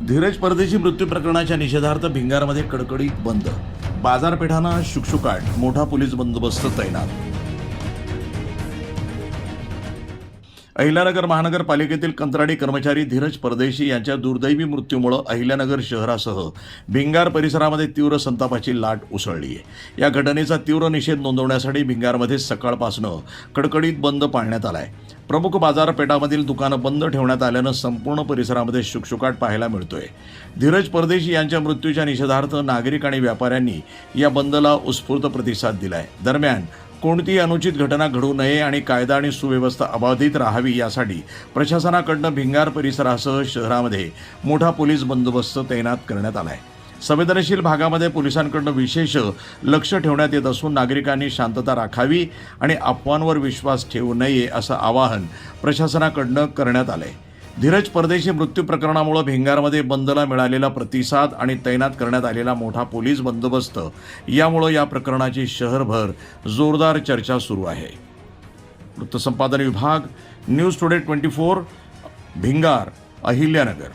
धीरज परदेशी मृत्यू प्रकरणाच्या निषेधार्थ भिंगारमध्ये कडकडीत बंद, बाजारपेठांना शुकशुकाट, मोठा पोलीस बंदोबस्त तैनात। अहिल्यानगर महानगरपालिकेतील कंत्राटी कर्मचारी धीरज परदेशी यांच्या दुर्दैवी मृत्यूमुळे अहिल्यानगर शहरासह भिंगार परिसरामध्ये तीव्र संतापाची लाट उसळली आहे। या घटनेचा तीव्र निषेध नोंदवण्यासाठी भिंगारमध्ये सकाळपासून कडकडीत बंद पाळण्यात आला आहे। प्रमुख बाजारपेठांमधील दुकानं बंद ठेवण्यात आल्यानं संपूर्ण परिसरामध्ये शुकशुकाट पाहायला मिळतोय। धीरज परदेशी यांच्या मृत्यूच्या निषेधार्थ नागरिक आणि व्यापाऱ्यांनी या बंदला उत्स्फूर्त प्रतिसाद दिलाय। दरम्यान कोणतीही अनुचित घटना घडू नये आणि कायदा आणि सुव्यवस्था अबाधित राहावी यासाठी प्रशासनाकडून भिंगार परिसरासह शहरामध्ये मोठा पोलीस बंदोबस्त तैनात करण्यात आला आहे। संवेदनशील भागामध्ये पोलिसांकडून विशेष लक्ष ठेवण्यात येत असून नागरिकांनी शांतता राखावी आणि अफवांवर विश्वास ठेवू नये असं आवाहन प्रशासनाकडून करण्यात आलंय। धीरज परदेशी मृत्यू प्रकरणामुळे भिंगारमध्ये बंदला मिळालेला प्रतिसाद आणि तैनात करण्यात आलेला मोठा पोलीस बंदोबस्त यामुळे या प्रकरणाची शहरभर जोरदार चर्चा सुरू आहे। वृत्तसंपादन विभाग, न्यूज टुडे 24, भिंगार, अहिल्यानगर।